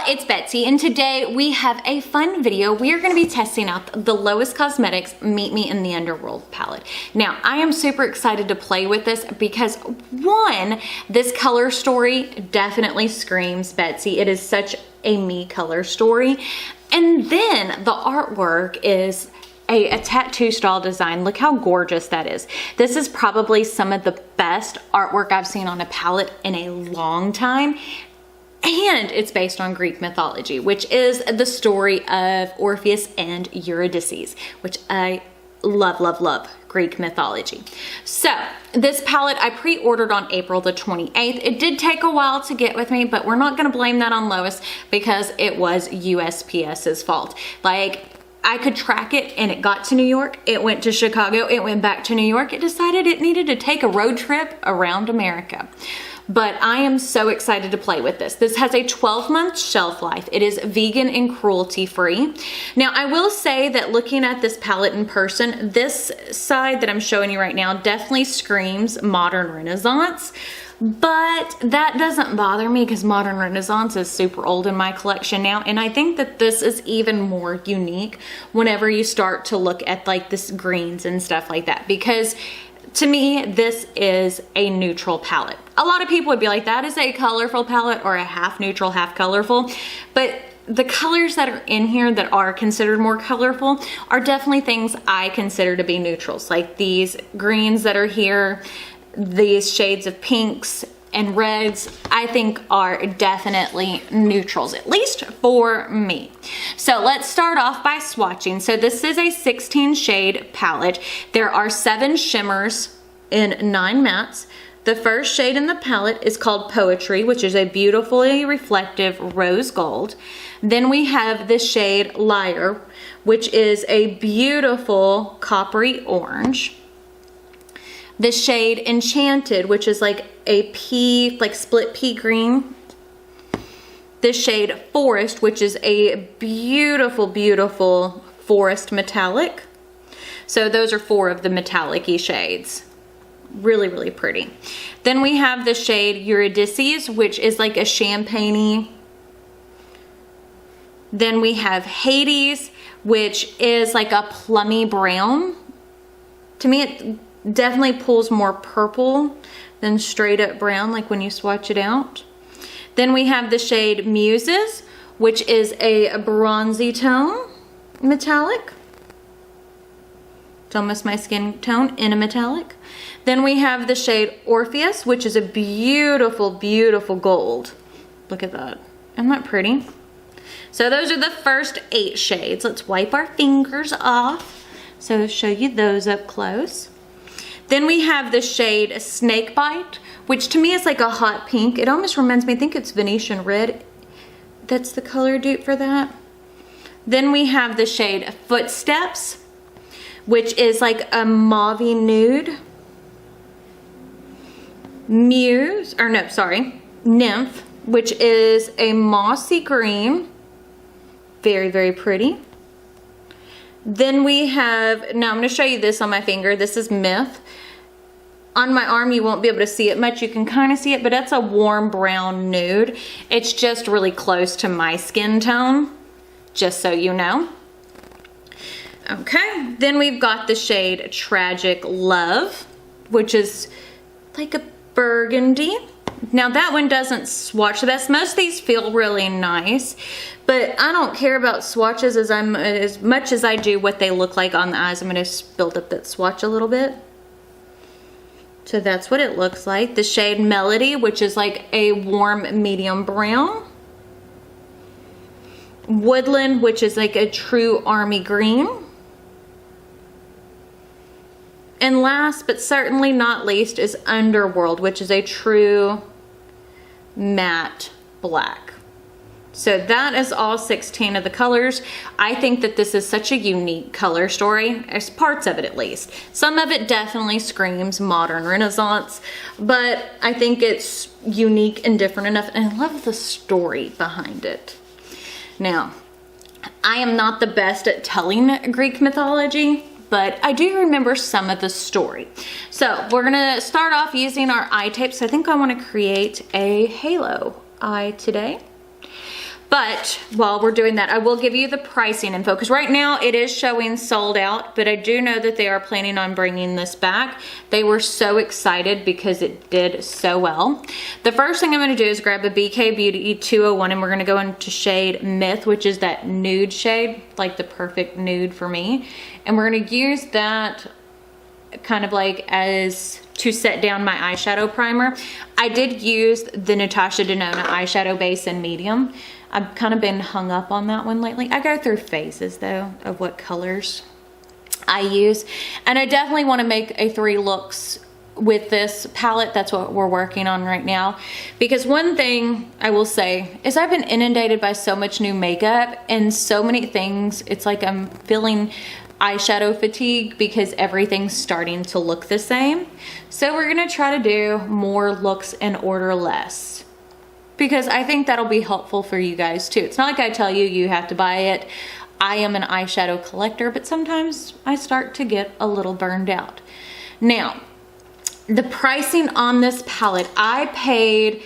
it's Betsy, and today we have a fun video. We are going to be testing out the Lois Cosmetics Meet Me in the Underworld palette. Now, I am super excited to play with this because one, this color story definitely screams Betsy. It is such a me color story. And then the artwork is a tattoo style design. Look how gorgeous that is. This is probably some of the best artwork I've seen on a palette in a long time. And it's based on Greek mythology, which is the story of Orpheus and Eurydice, which I love, love, love Greek mythology. So this palette I pre-ordered on April the 28th. It did take a while to get with me, but we're not gonna blame that on Lois because it was USPS's fault. Like, I could track it and it got to New York, it went to Chicago, it went back to New York, it decided it needed to take a road trip around America. But I am so excited to play with this. This has a 12-month shelf life. It is vegan and cruelty free. Now, I will say that looking at this palette in person, this side that I'm showing you right now definitely screams modern Renaissance. But that doesn't bother me because modern Renaissance is super old in my collection now. And I think that this is even more unique whenever you start to look at like this greens and stuff like that. Because to me, this is a neutral palette. A lot of people would be like, that is a colorful palette or a half neutral, half colorful. But the colors that are in here that are considered more colorful are definitely things I consider to be neutrals. Like these greens that are here, these shades of pinks and reds, I think are definitely neutrals, at least for me. So let's start off by swatching. So this is a 16 shade palette. There are 7 shimmers in 9 mattes. The first shade in the palette is called Poetry, which is a beautifully reflective rose gold. Then we have the shade Liar, which is a beautiful coppery orange. The shade Enchanted, which is like a pea, like split pea green. The shade Forest, which is a beautiful, beautiful forest metallic. So those are 4 of the metallic-y shades. Really, really pretty. Then we have the shade Eurydice, which is like a champagne-y. Then we have Hades, which is like a plummy brown. To me, it definitely pulls more purple than straight up brown, like when you swatch it out. Then we have the shade Muses, which is a bronzy tone metallic. It's almost my skin tone in a metallic. Then we have the shade Orpheus, which is a beautiful, beautiful gold. Look at that. Isn't that pretty? So those are the first 8 shades. Let's wipe our fingers off. So show you those up close. Then we have the shade Snakebite, which to me is like a hot pink. It almost reminds me, I think it's Venetian Red. That's the color dupe for that. Then we have the shade Footsteps, which is like a mauvey nude. Nymph, which is a mossy green. Very, very pretty. Then we have, now I'm going to show you this on my finger. This is Myth. On my arm, you won't be able to see it much. You can kind of see it, but that's a warm brown nude. It's just really close to my skin tone, just so you know. Okay, then we've got the shade Tragic Love, which is like a burgundy. Now that one doesn't swatch the best. Most of these feel really nice, but I don't care about swatches as much as I do what they look like on the eyes. I'm going to build up that swatch a little bit. So that's what it looks like. The shade Melody, which is like a warm medium brown. Woodland, which is like a true army green. And last but certainly not least is Underworld, which is a true matte black. So that is all 16 of the colors. I think that this is such a unique color story, as parts of it at least. Some of it definitely screams modern Renaissance, but I think it's unique and different enough, and I love the story behind it. Now, I am not the best at telling Greek mythology, but I do remember some of the story. So we're gonna start off using our eye tape. So I think I wanna create a halo eye today. But while we're doing that, I will give you the pricing info, because right now it is showing sold out, but I do know that they are planning on bringing this back. They were so excited because it did so well. The first thing I'm going to do is grab a BK Beauty 201, and we're going to go into shade Myth, which is that nude shade, like the perfect nude for me. And we're going to use that kind of like as to set down my eyeshadow primer. I did use the Natasha Denona eyeshadow base in medium. I've kind of been hung up on that one lately. I go through phases though of what colors I use, and I definitely want to make a 3 looks with this palette. That's what we're working on right now, because one thing I will say is I've been inundated by so much new makeup and so many things. It's like I'm feeling eyeshadow fatigue because everything's starting to look the same. So we're gonna try to do more looks and order less, because I think that'll be helpful for you guys too. It's not like I tell you you have to buy it. I am an eyeshadow collector, but sometimes I start to get a little burned out. Now, the pricing on this palette, I paid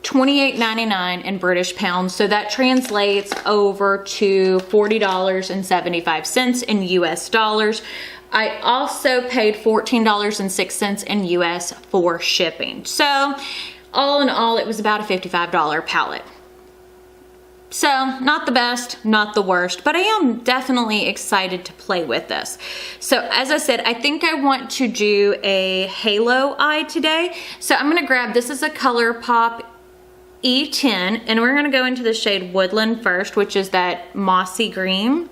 $28.99 in British pounds, so that translates over to $40.75 in US dollars. I also paid $14.06 in US for shipping. So all in all, it was about a $55 palette. So not the best, not the worst, but I am definitely excited to play with this. So as I said, I think I want to do a halo eye today. So I'm gonna grab, this is a ColourPop E10, and we're gonna go into the shade Woodland first, which is that mossy green.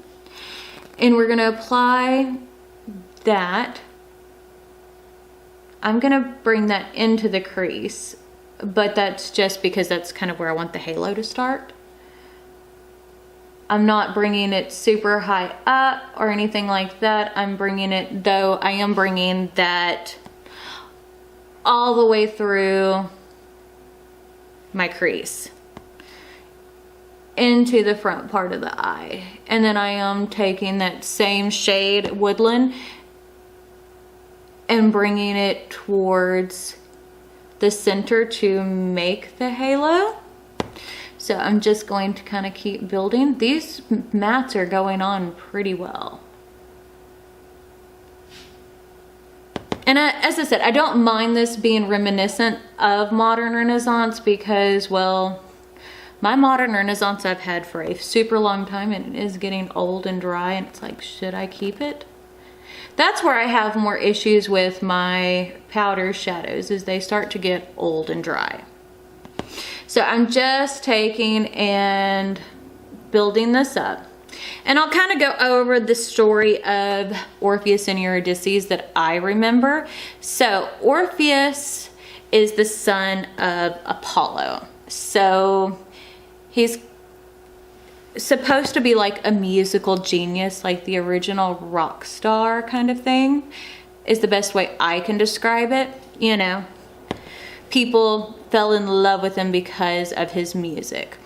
And we're gonna apply that. I'm gonna bring that into the crease, but that's just because that's kind of where I want the halo to start. I'm not bringing it super high up or anything like that. I'm bringing it, though I am bringing that all the way through my crease into the front part of the eye. And then I am taking that same shade Woodland and bringing it towards the center to make the halo. So I'm just going to kind of keep building. These mattes are going on pretty well. And as I said, I don't mind this being reminiscent of Modern Renaissance because, well, my Modern Renaissance I've had for a super long time, and it is getting old and dry, and it's like, should I keep it? That's where I have more issues with my powder shadows, is they start to get old and dry. So I'm just taking and building this up. And I'll kind of go over the story of Orpheus and Eurydice that I remember. So Orpheus is the son of Apollo. So he's supposed to be like a musical genius, like the original rock star kind of thing, is the best way I can describe it. You know, people fell in love with him because of his music.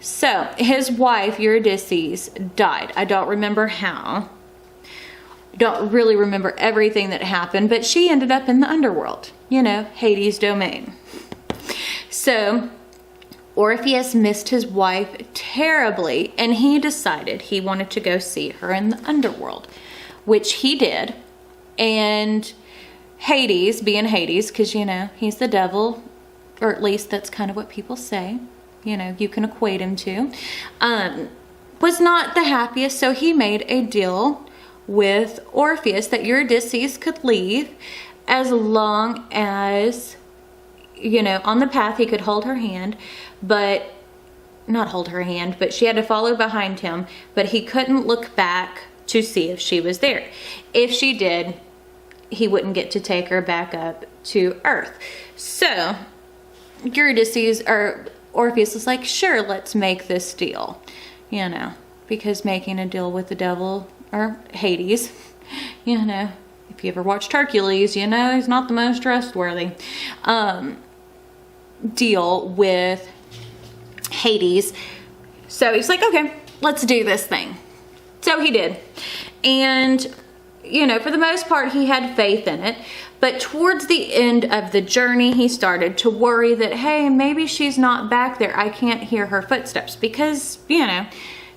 So his wife Eurydice died. I don't remember how. Don't really remember everything that happened, but she ended up in the underworld, you know, Hades' domain. So Orpheus missed his wife terribly, and he decided he wanted to go see her in the underworld, which he did. And Hades, being Hades, because, you know, he's the devil, or at least that's kind of what people say, you know, you can equate him to, was not the happiest. So he made a deal with Orpheus that Eurydice could leave as long as, you know, on the path he could hold her hand, but not hold her hand, but she had to follow behind him, but he couldn't look back to see if she was there. If she did, he wouldn't get to take her back up to Earth. So Eurydice, or Orpheus, was like, sure, let's make this deal, you know, because making a deal with the devil, or Hades, you know, if you ever watched Hercules, you know he's not the most trustworthy. Deal with Hades. So he's like, okay, let's do this thing. So he did. And, you know, for the most part, he had faith in it. But towards the end of the journey, he started to worry that, hey, maybe she's not back there. I can't hear her footsteps because, you know,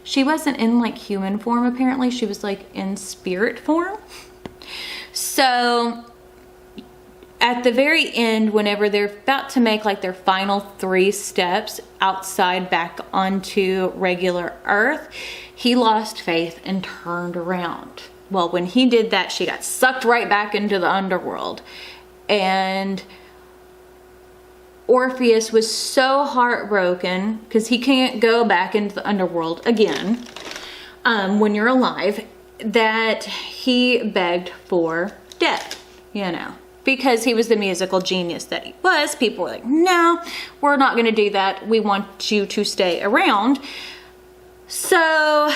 she wasn't in like human form apparently. She was like in spirit form. So at the very end, whenever they're about to make like their final 3 steps outside back onto regular Earth, he lost faith and turned around. Well, when he did that, she got sucked right back into the underworld. And Orpheus was so heartbroken because he can't go back into the underworld again when you're alive, that he begged for death, you know. Because he was the musical genius that he was, people were like, no, we're not gonna do that. We want you to stay around. So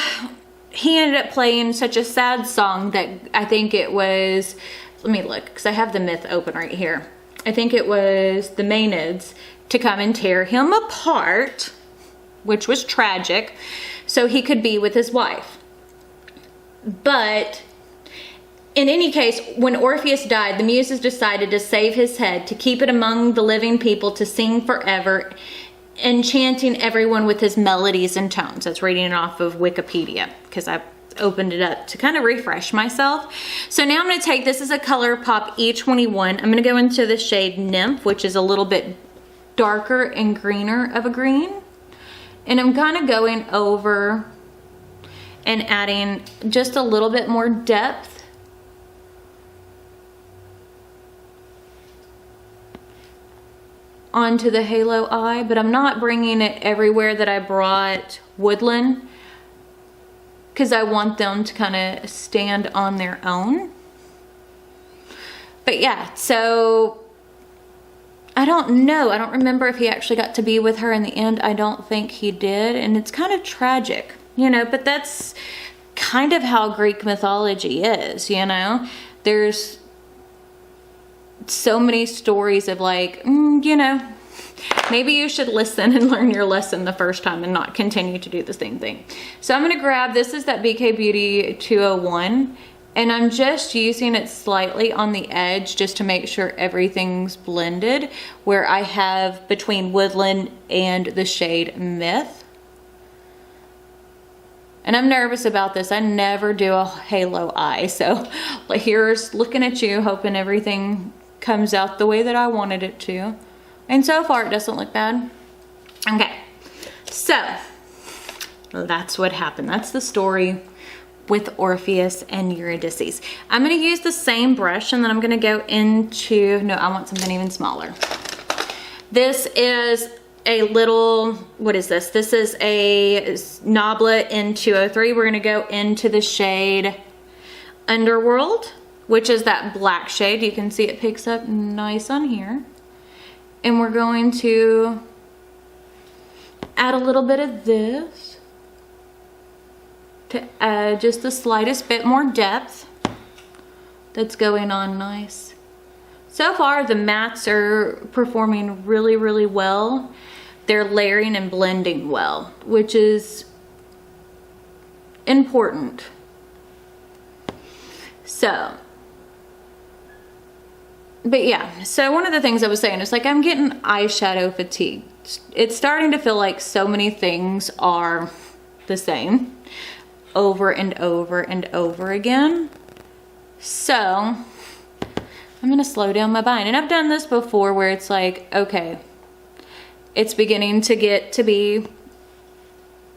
he ended up playing such a sad song that I think it was, let me look, because I have the myth open right here. I think it was the Maenads to come and tear him apart, which was tragic, so he could be with his wife. But in any case, when Orpheus died, the Muses decided to save his head, to keep it among the living people, to sing forever, enchanting everyone with his melodies and tones. That's reading it off of Wikipedia, because I opened it up to kind of refresh myself. So now I'm going to take, this is a ColourPop E21. I'm going to go into the shade Nymph, which is a little bit darker and greener of a green. And I'm kind of going over and adding just a little bit more depth onto the halo eye, but I'm not bringing it everywhere that I brought Woodland, because I want them to kind of stand on their own. But yeah, so I don't know. I don't remember if he actually got to be with her in the end. I don't think he did, and it's kind of tragic, you know, but that's kind of how Greek mythology is, you know. There's so many stories of like, you know, maybe you should listen and learn your lesson the first time and not continue to do the same thing. So I'm going to grab, this is that BK Beauty 201, and I'm just using it slightly on the edge just to make sure everything's blended, where I have between Woodland and the shade Myth. And I'm nervous about this. I never do a halo eye, so here's looking at you, hoping everything comes out the way that I wanted it to. And so far it doesn't look bad. Okay, so that's what happened. That's the story with Orpheus and Eurydice. I'm gonna use the same brush, and then I'm gonna go into, no, I want something even smaller. This is a little, what is this? This is a Nabla N203. We're gonna go into the shade Underworld, which is that black shade. You can see it picks up nice on here. And we're going to add a little bit of this to add just the slightest bit more depth. That's going on nice. So far, the mattes are performing really, really well. They're layering and blending well, which is important. So, but yeah, so one of the things I was saying is like, I'm getting eyeshadow fatigue. It's starting to feel like so many things are the same over and over and over again. So I'm gonna slow down my buying. And I've done this before where it's like, okay, it's beginning to get to be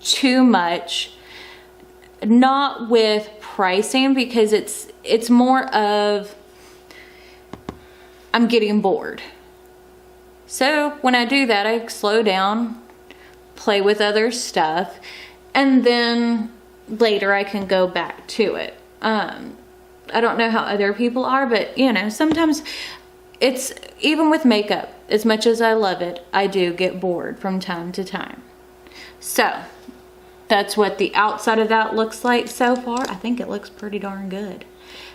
too much. Not with pricing, because it's more of I'm getting bored. So when I do that, I slow down, play with other stuff, and then later I can go back to it. I don't know how other people are, but you know, sometimes it's, even with makeup, as much as I love it, I do get bored from time to time. So that's what the outside of that looks like so far. I think it looks pretty darn good.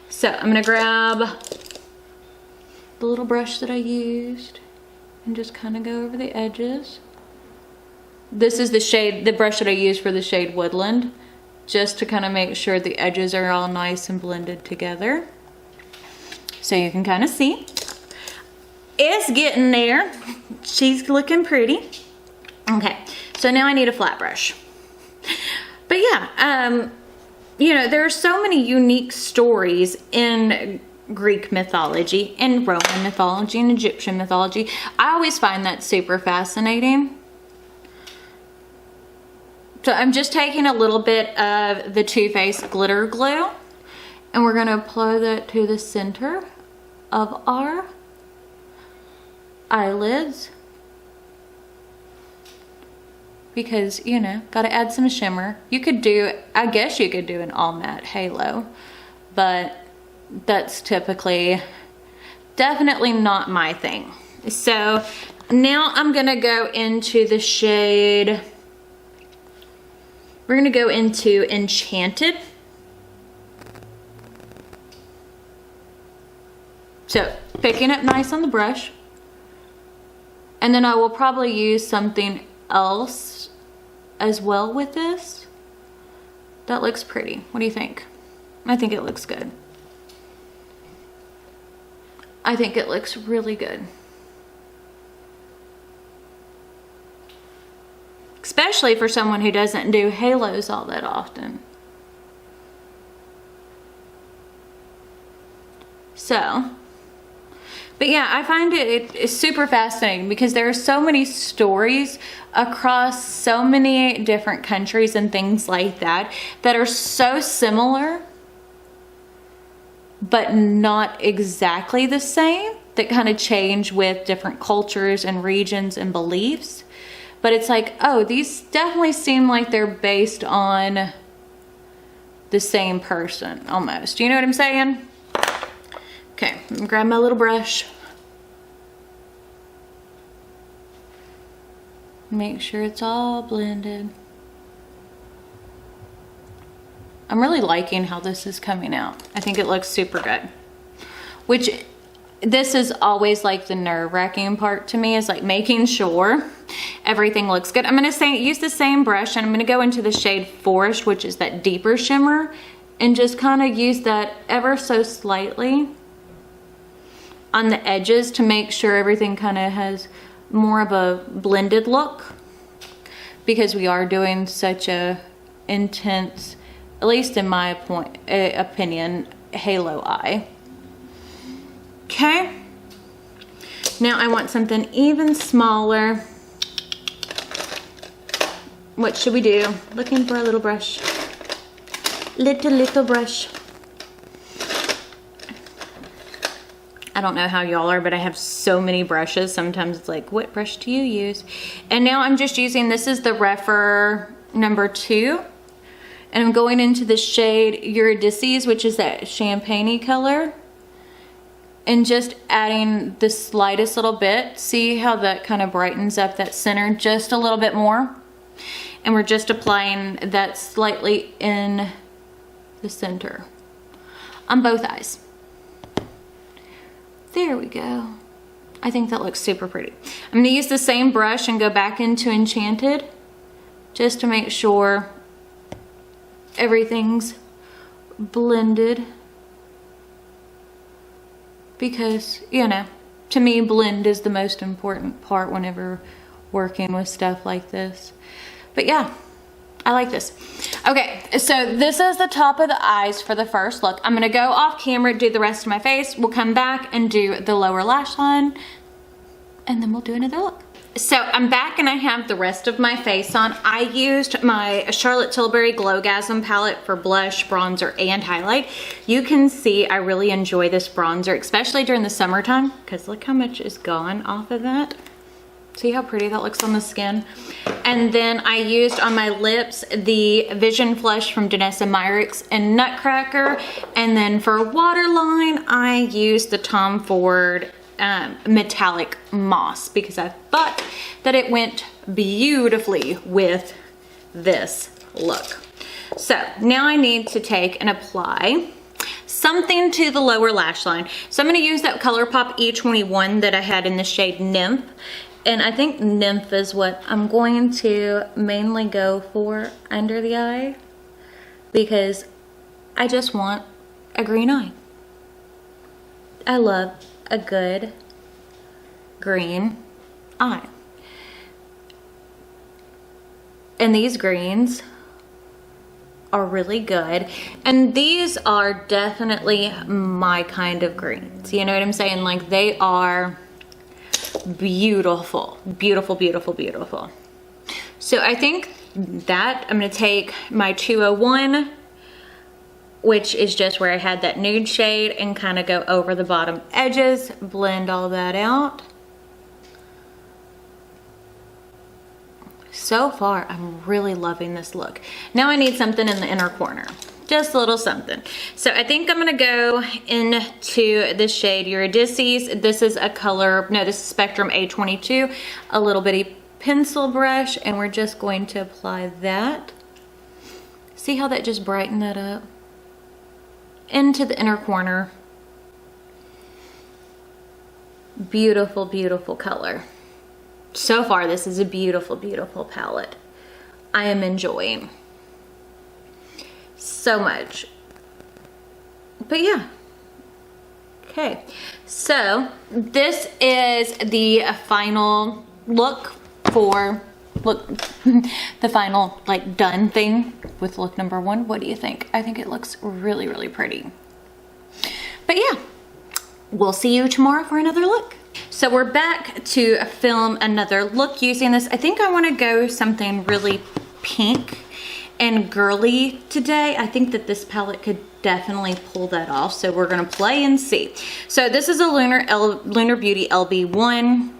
So I'm gonna grab the little brush that I used and just kind of go over the edges. This is the shade, the brush that I used for the shade Woodland, just to kind of make sure the edges are all nice and blended together. so you can kind of see. It's getting there. She's looking pretty. Okay, so now I need a flat brush. But yeah, you know, there are so many unique stories in Greek mythology and Roman mythology and Egyptian mythology. I always find that super fascinating. So I'm just taking a little bit of the Too Faced glitter glue, and we're gonna apply that to the center of our eyelids, because, you know, gotta add some shimmer. You could do, I guess you could do an all matte halo, but that's definitely not my thing. So now I'm gonna go into the shade, we're gonna go into Enchanted. So picking up nice on the brush. And then I will probably use something else as well with this. That looks pretty. What do you think? I think it looks good. I think it looks really good. Especially for someone who doesn't do halos all that often. So, but yeah, I find it's super fascinating because there are so many stories across so many different countries and things like that that are so similar, but not exactly the same, that kind of change with different cultures and regions and beliefs. But it's like, oh, these definitely seem like they're based on the same person almost. You know what I'm saying? Okay, I'm gonna grab my little brush. Make sure it's all blended. I'm really liking how this is coming out. I think it looks super good. Which, this is always like the nerve-wracking part to me, is like making sure everything looks good. I'm gonna use the same brush, and I'm gonna go into the shade Forest, which is that deeper shimmer, and just kind of use that ever so slightly on the edges to make sure everything kind of has more of a blended look, because we are doing such a intense, at least in my opinion, halo eye. Okay, now I want something even smaller. What should we do? Looking for a little brush. Little brush. I don't know how y'all are, but I have so many brushes. Sometimes it's like, what brush do you use? And now I'm just using, this is the Rephr number 2. And I'm going into the shade Eurydice, which is that champagne-y color. And just adding the slightest little bit. See how that kind of brightens up that center just a little bit more. And we're just applying that slightly in the center on both eyes. There we go. I think that looks super pretty. I'm gonna use the same brush and go back into Enchanted just to make sure everything's blended, because, you know, to me, blend is the most important part whenever working with stuff like this. But yeah, I like this. Okay, so this is the top of the eyes for the first look. I'm gonna go off camera, do the rest of my face. We'll come back and do the lower lash line, and then we'll do another look. So I'm back and I have the rest of my face on. I used my Charlotte Tilbury Glowgasm palette for blush, bronzer, and highlight. You can see I really enjoy this bronzer, especially during the summertime, because look how much is gone off of that. See how pretty that looks on the skin? And then I used on my lips the Vision Flush from Danessa Myricks and Nutcracker. And then for waterline, I used the Tom Ford Metallic Moss, because I thought that it went beautifully with this look. So now I need to take and apply something to the lower lash line. So I'm going to use that ColourPop E21 that I had in the shade Nymph. And I think Nymph is what I'm going to mainly go for under the eye, because I just want a green eye. I love a good green eye. And these greens are really good. And these are definitely my kind of greens. You know what I'm saying? Like, they are beautiful, beautiful, beautiful, beautiful. So I think that I'm gonna take my 201, which is just where I had that nude shade, and kind of go over the bottom edges, blend all that out. So far, I'm really loving this look. Now I need something in the inner corner. Just a little something. So I think I'm gonna go into this shade Eurydice. This is a color, no, this is Spectrum A22, a little bitty pencil brush, and we're just going to apply that. See how that just brightened that up? Into the inner corner. Beautiful, beautiful color. So far, this is a beautiful, beautiful palette. I am enjoying so much. But yeah. Okay, so this is the final look for, the final like done thing with look number 1. What do you think? I think it looks really, really pretty. But yeah, we'll see you tomorrow for another look. So we're back to film another look using this. I think I want to go something really pink and girly today. I think that this palette could definitely pull that off. So we're going to play and see. So this is a Lunar Beauty LB1.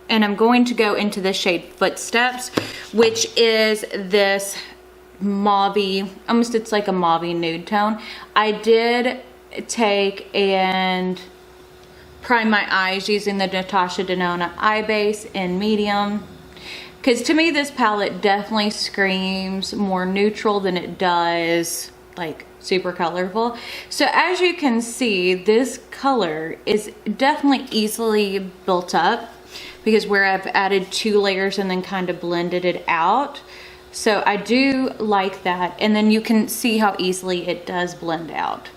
And I'm going to go into the shade Footsteps, which is this mauve-y, almost, it's like a mauve-y nude tone. I did take and prime my eyes using the Natasha Denona eye base in medium, because to me this palette definitely screams more neutral than it does like super colorful. So as you can see, this color is definitely easily built up, because where I've added 2 layers and then kind of blended it out. So I do like that. And then you can see how easily it does blend out.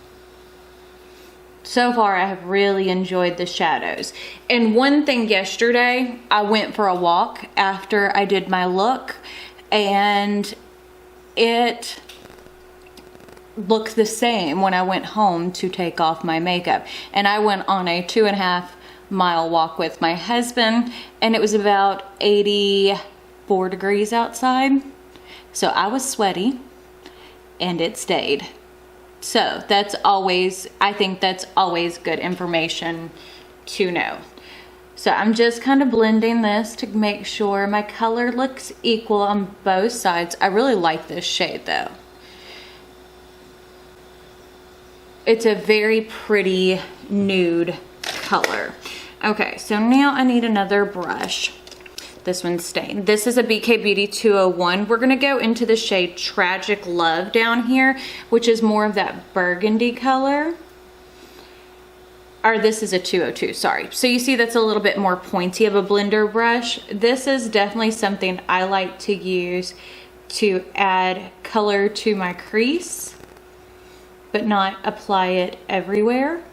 So far, I have really enjoyed the shadows. And one thing yesterday, I went for a walk after I did my look, and it looked the same when I went home to take off my makeup. And I went on a 2.5-mile walk with my husband, and it was about 84 degrees outside. So I was sweaty, and it stayed. So that's always, I think that's always good information to know. So I'm just kind of blending this to make sure my color looks equal on both sides. I really like this shade though. It's a very pretty nude color. Okay, so now I need another brush. This one's stained. This is a BK Beauty 201. We're gonna go into the shade Tragic Love down here, which is more of that burgundy color. Or this is a 202, sorry. So you see that's a little bit more pointy of a blender brush. This is definitely something I like to use to add color to my crease, but not apply it everywhere.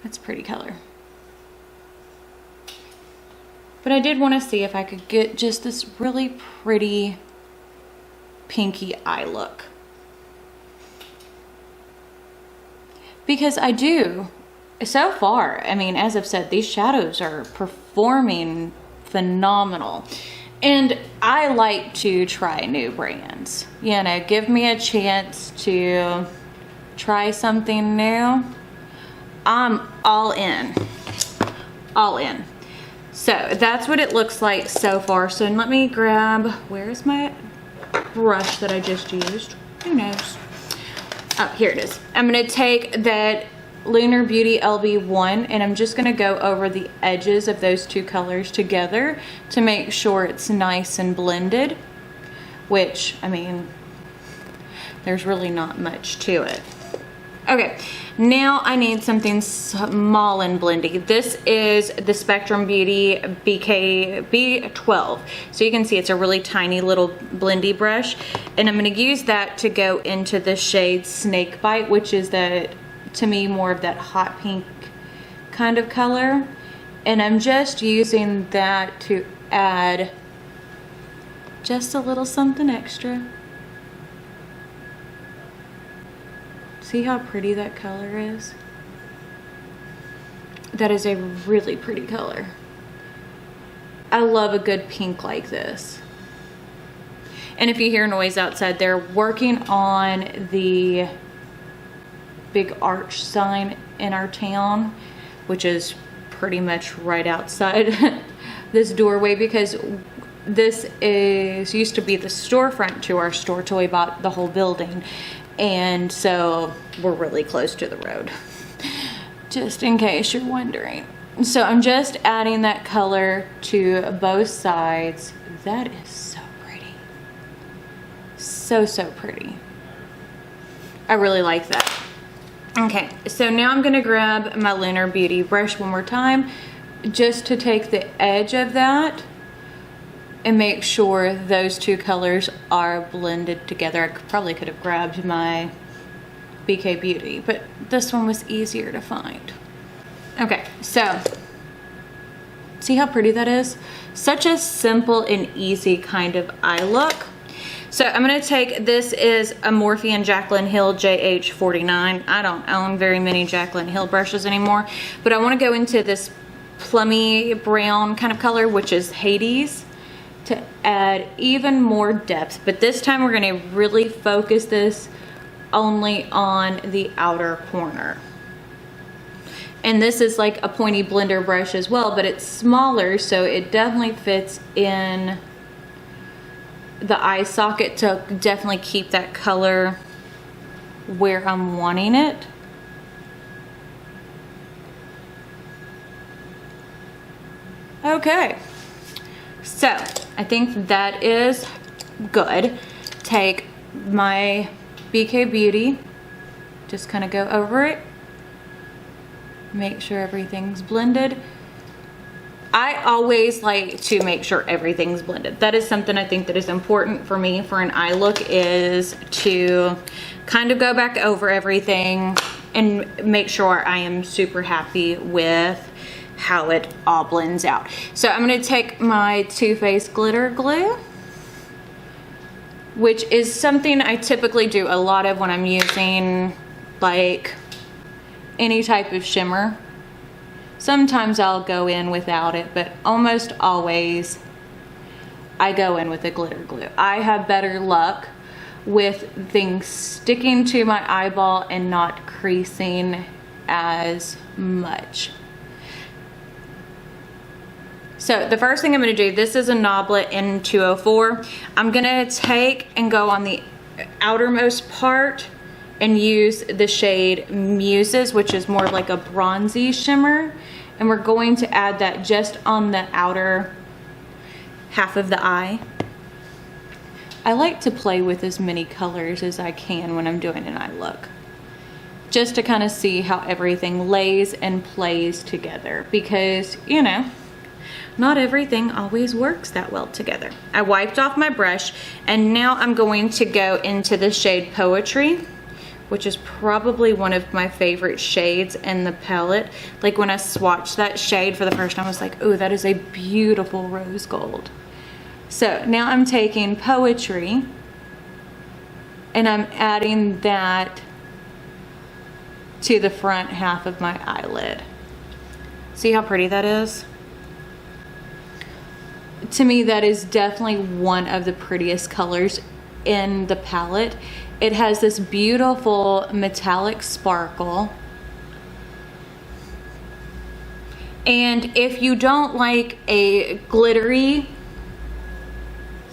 That's a pretty color. But I did want to see if I could get just this really pretty pinky eye look. Because I do, so far, I mean, as I've said, these shadows are performing phenomenal. And I like to try new brands. You know, give me a chance to try something new. I'm all in. All in. So that's what it looks like so far. So let me grab, where's my brush that I just used? Who knows? Oh, here it is. I'm gonna take that Lunar Beauty LB1 and I'm just gonna go over the edges of those 2 colors together to make sure it's nice and blended, which, I mean, there's really not much to it. Okay, now I need something small and blendy. This is the Spectrum Beauty BK B12. So you can see it's a really tiny little blendy brush. And I'm gonna use that to go into the shade Snakebite, which is the to me, more of that hot pink kind of color. And I'm just using that to add just a little something extra. See how pretty that color is? That is a really pretty color. I love a good pink like this. And if you hear noise outside, they're working on the big arch sign in our town, which is pretty much right outside this doorway, because this used to be the storefront to our store till we bought the whole building. And so we're really close to the road, just in case you're wondering. So I'm just adding that color to both sides. That is so pretty. So pretty. I really like that. Okay, so now I'm gonna grab my Lunar Beauty brush one more time, just to take the edge of that and make sure those two colors are blended together. I probably could have grabbed my BK Beauty, but this one was easier to find. Okay, so see how pretty that is? Such a simple and easy kind of eye look. So I'm gonna take, this is a Morphe Jaclyn Hill JH49. I don't own very many Jaclyn Hill brushes anymore, but I wanna go into this plummy brown kind of color, which is Hades, to add even more depth. But this time we're gonna really focus this only on the outer corner. And this is like a pointy blender brush as well, but it's smaller, so it definitely fits in the eye socket to definitely keep that color where I'm wanting it. Okay, so I think that is good. Take my BK Beauty, just kind of go over it, make sure everything's blended. I always like to make sure everything's blended. That is something I think that is important for me for an eye look, is to kind of go back over everything and make sure I am super happy with how it all blends out. So I'm gonna take my Too Faced glitter glue, which is something I typically do a lot of when I'm using like any type of shimmer. Sometimes I'll go in without it, but almost always I go in with a glitter glue. I have better luck with things sticking to my eyeball and not creasing as much. So the first thing I'm gonna do, this is a Noblet in 204. I'm gonna take and go on the outermost part and use the shade Muses, which is more like a bronzy shimmer. And we're going to add that just on the outer half of the eye. I like to play with as many colors as I can when I'm doing an eye look, just to kind of see how everything lays and plays together, because, you know, not everything always works that well together. I wiped off my brush, and now I'm going to go into the shade Poetry, which is probably one of my favorite shades in the palette. Like when I swatched that shade for the first time, I was like, oh, that is a beautiful rose gold. So now I'm taking Poetry and I'm adding that to the front half of my eyelid. See how pretty that is? To me, that is definitely one of the prettiest colors in the palette. It has this beautiful metallic sparkle. And if you don't like a glittery,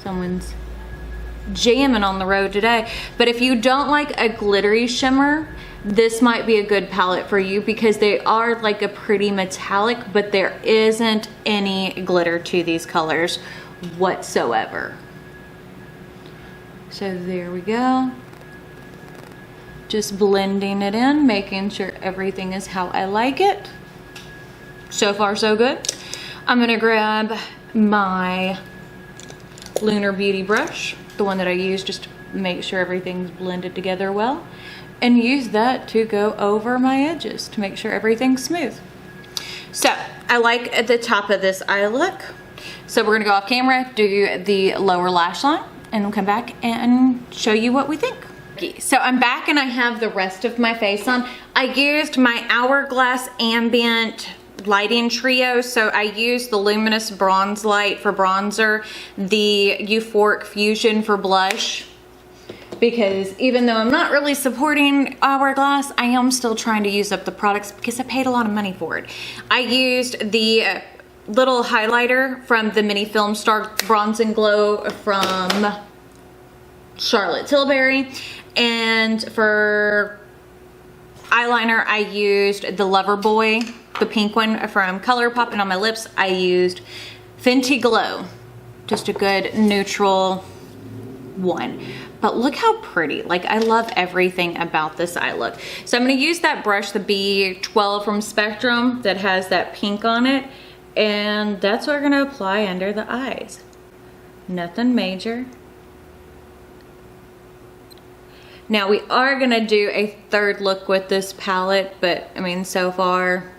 someone's jamming on the road today, but if you don't like a glittery shimmer, this might be a good palette for you, because they are like a pretty metallic, but there isn't any glitter to these colors whatsoever. So there we go. Just blending it in, making sure everything is how I like it. So far, so good. I'm gonna grab my Lunar Beauty brush, the one that I use just to make sure everything's blended together well. and use that to go over my edges to make sure everything's smooth. So I like at the top of this eye look. So we're gonna go off camera, do the lower lash line, and we'll come back and show you what we think. So I'm back and I have the rest of my face on. I used my Hourglass Ambient lighting trio. So I used the Luminous Bronze Light for bronzer, the Euphoric Fusion for blush, because even though I'm not really supporting Hourglass, I am still trying to use up the products because I paid a lot of money for it. I used the little highlighter from the Mini Film Star Bronze and Glow from Charlotte Tilbury. And for eyeliner, I used the Loverboy, the pink one from ColourPop, and on my lips, I used Fenty Glow. Just a good neutral one. But look how pretty. Like, I love everything about this eye look. So I'm gonna use that brush, the B12 from Spectrum that has that pink on it. And that's what we're gonna apply under the eyes. Nothing major. Now we are gonna do a third look with this palette, but I mean, so far,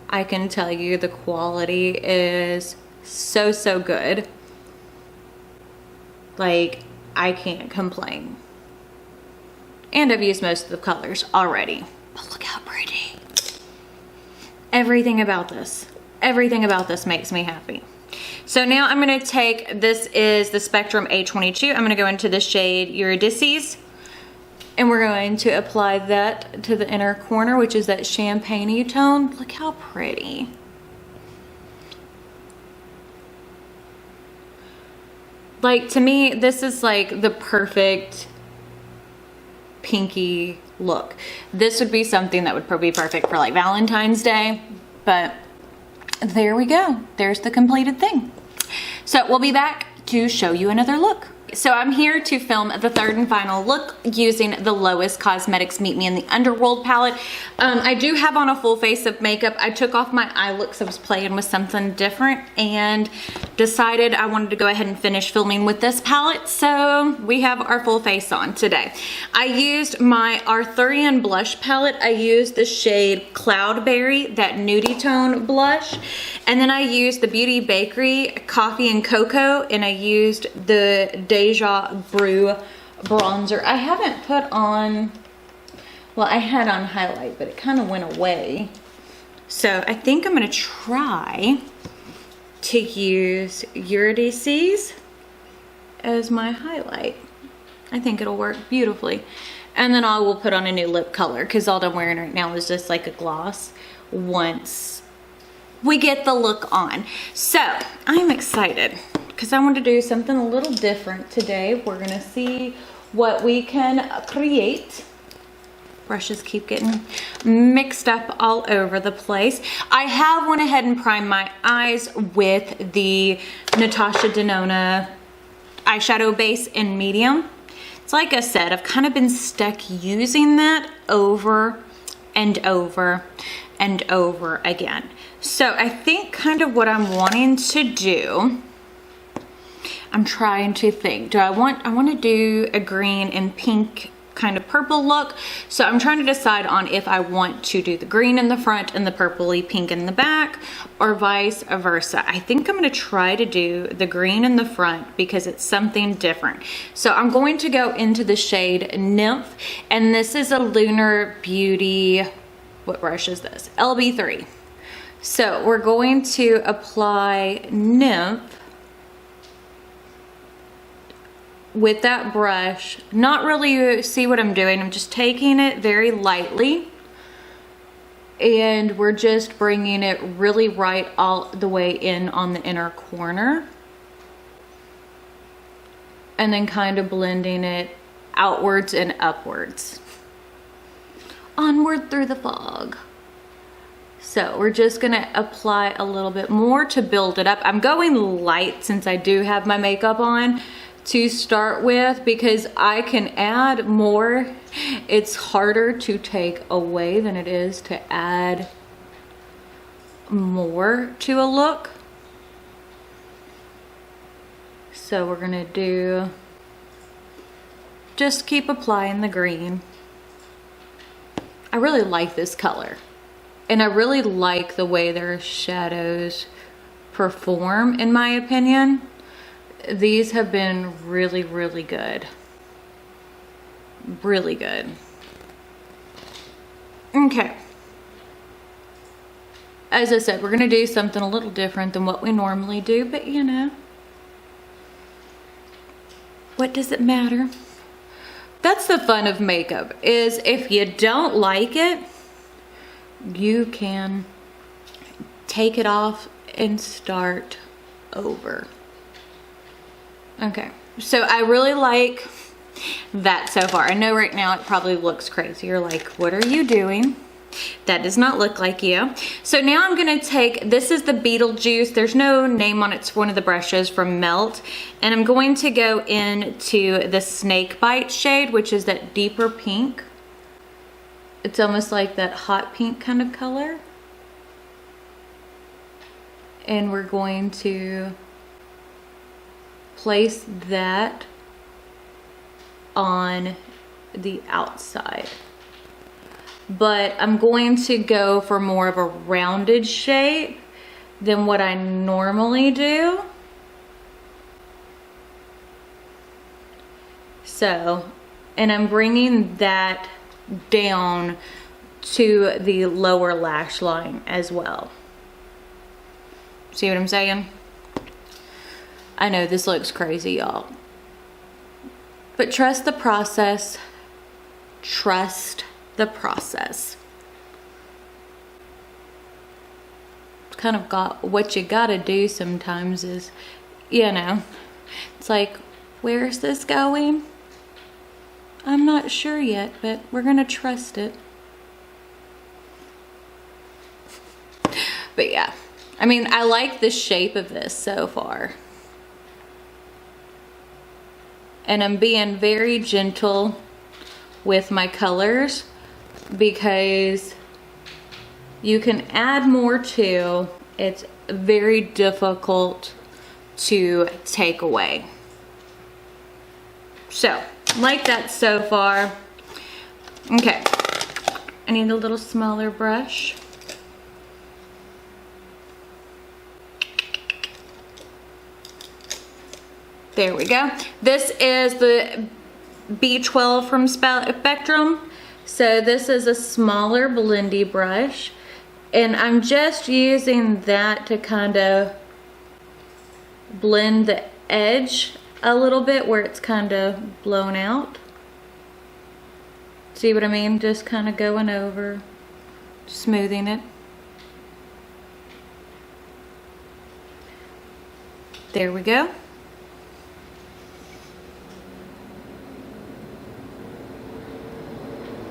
I can tell you the quality is so, so good. Like, I can't complain. And I've used most of the colors already. But look how pretty. Everything about this makes me happy. So now I'm gonna take, this is the Spectrum A22. I'm gonna go into the shade Eurydice. And we're going to apply that to the inner corner, which is that champagne-y tone. Look how pretty. Like, to me, this is like the perfect pinky look. This would be something that would probably be perfect for like Valentine's Day, but there we go. There's the completed thing. So we'll be back to show you another look. So I'm here to film the third and final look using the Lois Cosmetics Meet Me in the Underworld palette. I do have on a full face of makeup. I took off my eye look, so I was playing with something different and decided I wanted to go ahead and finish filming with this palette. So we have our full face on today. I used my Arthurian blush palette. I used the shade Cloudberry, that nudie tone blush. And then I used the Beauty Bakery Coffee and Cocoa, and I used the Deja Brew bronzer. I haven't put on, well, I had on highlight, but it kind of went away. So I think I'm gonna try to use Eurydice as my highlight. I think it'll work beautifully. And then I will put on a new lip color, because all I'm wearing right now is just like a gloss once we get the look on. So I'm excited because I want to do something a little different today. We're gonna see what we can create. Brushes keep getting mixed up all over the place. I have went ahead and primed my eyes with the Natasha Denona eyeshadow base in medium. It's like I said, I've kind of been stuck using that over and over and over again. So I think kind of what I'm wanting to do, I'm trying to think, I want to do a green and pink kind of purple look. So I'm trying to decide on if I want to do the green in the front and the purpley pink in the back, or vice versa. I think I'm going to try to do the green in the front because it's something different. So I'm going to go into the shade Nymph, and this is a Lunar Beauty, what brush is this? LB3. So we're going to apply Nymph with that brush. Not really see what I'm doing. I'm just taking it very lightly, and we're just bringing it really right all the way in on the inner corner, and then kind of blending it outwards and upwards. Onward through the fog. So we're just gonna apply a little bit more to build it up. I'm going light since I do have my makeup on to start with, because I can add more. It's harder to take away than it is to add more to a look. So we're gonna do, just keep applying the green. I really like this color. And I really like the way their shadows perform, in my opinion. These have been really, really good. Really good. Okay. As I said, we're gonna do something a little different than what we normally do, but you know, what does it matter? That's the fun of makeup, is if you don't like it, you can take it off and start over. Okay, so I really like that so far. I know right now it probably looks crazy. You're like, what are you doing? That does not look like you. So now I'm gonna take, this is the Beetlejuice. There's no name on it. It's one of the brushes from Melt. And I'm going to go into the Snake Bite shade, which is that deeper pink. It's almost like that hot pink kind of color. And we're going to place that on the outside. But I'm going to go for more of a rounded shape than what I normally do. So, and I'm bringing that down to the lower lash line as well. See what I'm saying? I know this looks crazy, y'all. But trust the process. Trust the process. It's kind of got what you gotta do sometimes is, you know, it's like, where's this going? I'm not sure yet, but we're gonna trust it. But yeah, I mean, I like the shape of this so far. And I'm being very gentle with my colors because you can add more to. It's very difficult to take away. So, like that so far. Okay, I need a little smaller brush. There we go. This is the B12 from Spectrum. So this is a smaller blendy brush. And I'm just using that to kind of blend the edge a little bit where it's kind of blown out. See what I mean? Just kind of going over, smoothing it. There we go.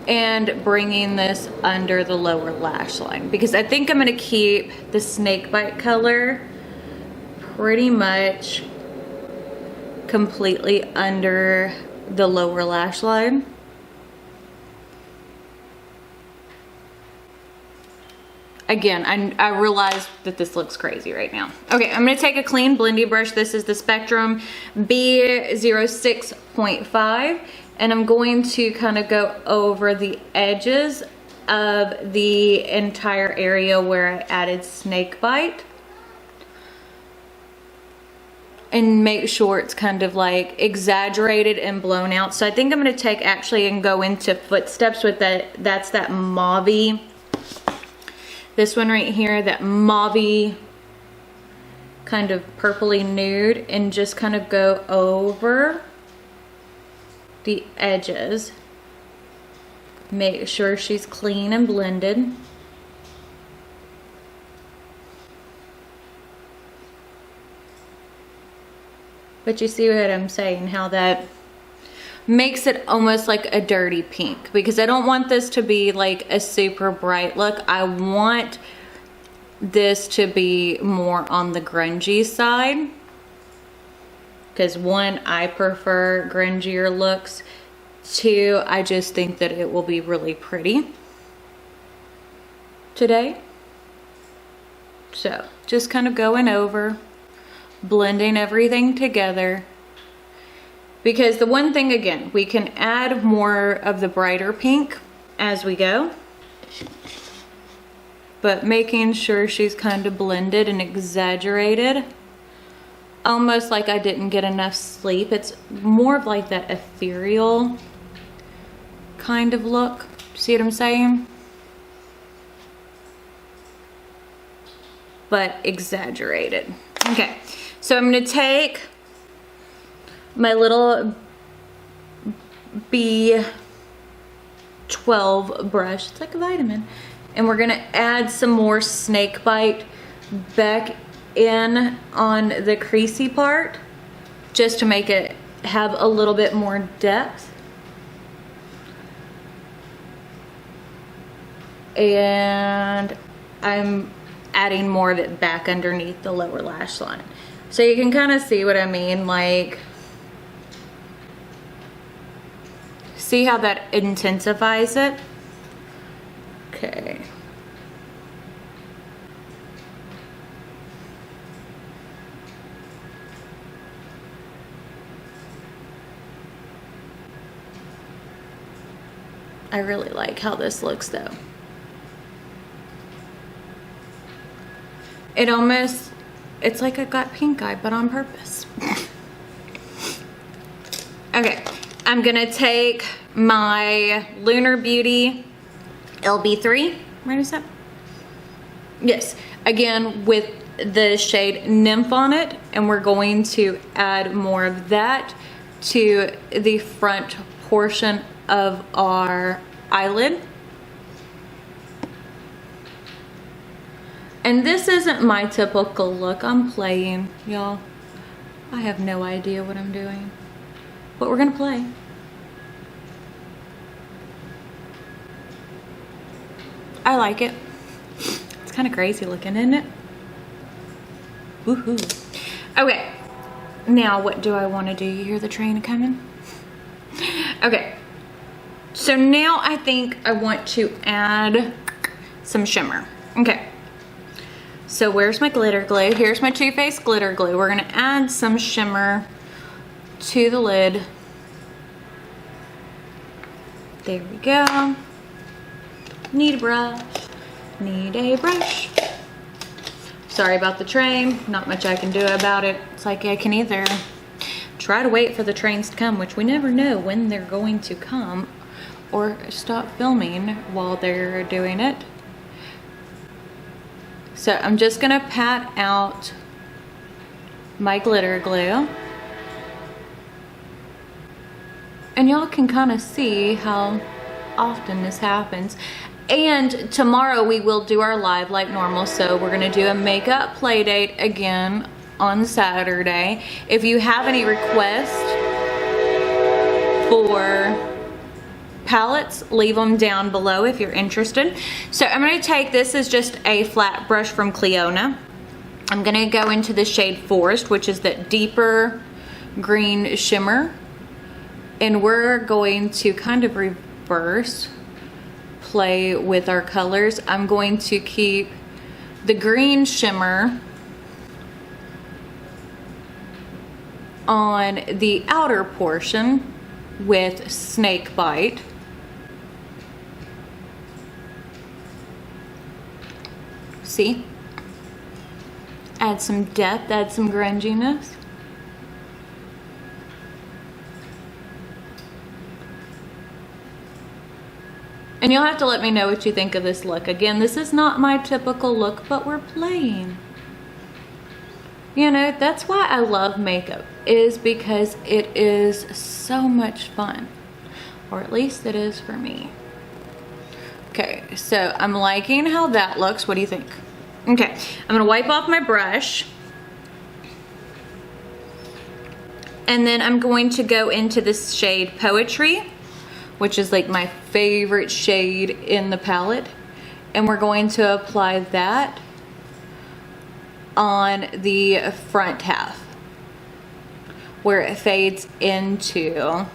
And bringing this under the lower lash line because I think I'm going to keep the snake bite color pretty much completely under the lower lash line. Again, I realize that this looks crazy right now. Okay, I'm going to take a clean blendy brush. This is the Spectrum B06.5. And I'm going to kind of go over the edges of the entire area where I added snake bite. And make sure it's kind of like exaggerated and blown out. So I think I'm going to take actually and go into Footsteps with that. That's that mauve-y. This one right here, that mauve-y kind of purpley nude. And just kind of go over the edges. Make sure she's clean and blended. But you see what I'm saying, how that makes it almost like a dirty pink, because I don't want this to be like a super bright look. I want this to be more on the grungy side. Because one, I prefer grungier looks. Two, I just think that it will be really pretty today. So, just kind of going over, blending everything together. Because the one thing, again, we can add more of the brighter pink as we go. but making sure she's kind of blended and exaggerated. Almost like I didn't get enough sleep. It's more of like that ethereal kind of look. See what I'm saying? But exaggerated. Okay, so I'm gonna take my little B12 brush, it's like a vitamin, and we're gonna add some more snake bite back in on the creasy part just to make it have a little bit more depth. And I'm adding more of it back underneath the lower lash line. So you can kind of see what I mean, like, see how that intensifies it? Okay. I really like how this looks though. It almost, it's like I got pink eye, but on purpose. Okay, I'm gonna take my Lunar Beauty LB3, right, is that? Yes, again with the shade Nymph on it, and we're going to add more of that to the front portion of our eyelid. And this isn't my typical look. I'm playing, y'all. I have no idea what I'm doing, but we're gonna play. I like it. It's kind of crazy looking, isn't it? Woohoo. Okay, now what do I want to do? You hear the train coming? Okay, so now I think I want to add some shimmer. Okay, so where's my glitter glue? Here's my Too Faced glitter glue. We're gonna add some shimmer to the lid. There we go. Need a brush, need a brush. Sorry about the train, not much I can do about it. It's like I can either try to wait for the trains to come, which we never know when they're going to come, or stop filming while they're doing it. So I'm just gonna pat out my glitter glue. And y'all can kind of see how often this happens. And tomorrow we will do our live like normal. So we're gonna do a makeup play date again on Saturday. If you have any requests for palettes, leave them down below if you're interested. So I'm gonna take, this is just a flat brush from Cleona. I'm gonna go into the shade Forest, which is that deeper green shimmer. And we're going to kind of reverse play with our colors. I'm going to keep the green shimmer on the outer portion with Snake Bite. See? Add some depth, add some grunginess. And you'll have to let me know what you think of this look. Again, this is not my typical look, but we're playing. You know, that's why I love makeup, is because it is so much fun. Or at least it is for me. Okay, so I'm liking how that looks. What do you think? Okay, I'm gonna wipe off my brush. And then I'm going to go into this shade Poetry, which is like my favorite shade in the palette. And we're going to apply that on the front half where it fades into,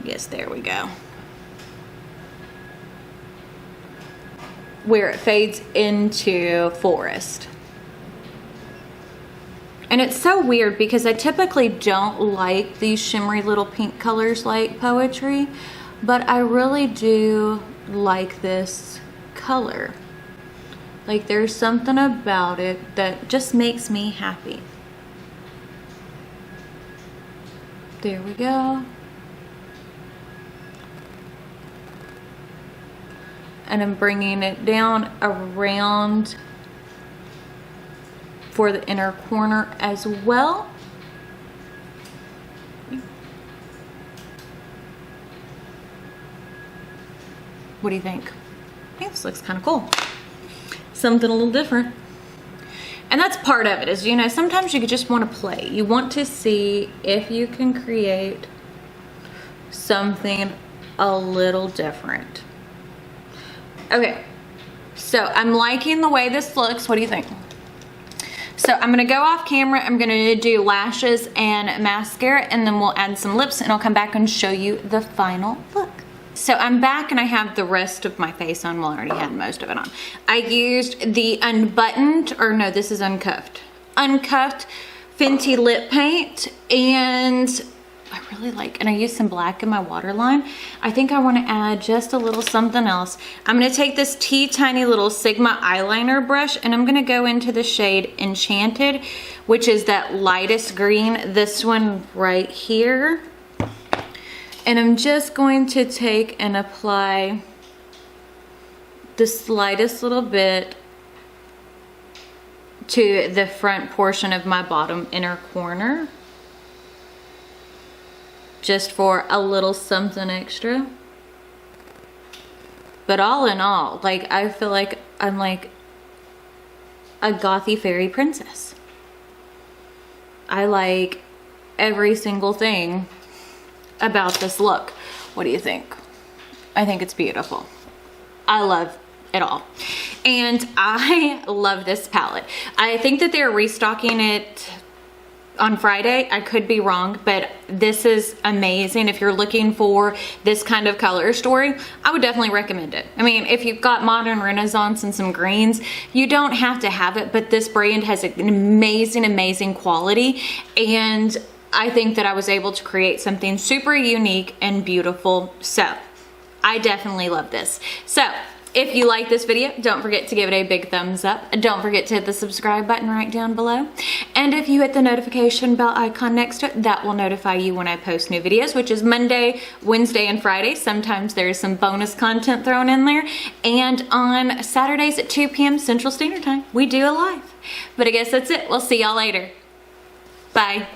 yes, there we go. Where it fades into Forest. And it's so weird because I typically don't like these shimmery little pink colors like Poetry, but I really do like this color. Like there's something about it that just makes me happy. There we go. And I'm bringing it down around for the inner corner as well. What do you think? I think this looks kind of cool. Something a little different. And that's part of it, is, you know, sometimes you just want to play. You want to see if you can create something a little different. Okay, so I'm liking the way this looks. What do you think? So I'm gonna go off camera. I'm gonna do lashes and mascara, and then we'll add some lips, and I'll come back and show you the final look. So I'm back and I have the rest of my face on. Well, I already had most of it on. I used the unbuttoned, or no, this is uncuffed Fenty lip paint, and I really like, and I used some black in my waterline. I think I want to add just a little something else. I'm going to take this tiny little Sigma eyeliner brush, and I'm going to go into the shade Enchanted, which is that lightest green, this one right here. And I'm just going to take and apply the slightest little bit to the front portion of my bottom inner corner, just for a little something extra. But all in all, like, I feel like I'm like a gothy fairy princess. I like every single thing about this look. What do you think? I think it's beautiful. I love it all. And I love this palette. I think that they're restocking it on Friday. I could be wrong, but this is amazing. If you're looking for this kind of color story, I would definitely recommend it. I mean, if you've got modern renaissance and some greens, you don't have to have it, but this brand has an amazing quality, and I think that I was able to create something super unique and beautiful. So I definitely love this. So if you like this video, don't forget to give it a big thumbs up. Don't forget to hit the subscribe button right down below. And if you hit the notification bell icon next to it, that will notify you when I post new videos, which is Monday, Wednesday, and Friday. Sometimes there's some bonus content thrown in there. And on Saturdays at 2 p.m. Central Standard Time, we do a live. But I guess that's it. We'll see y'all later. Bye.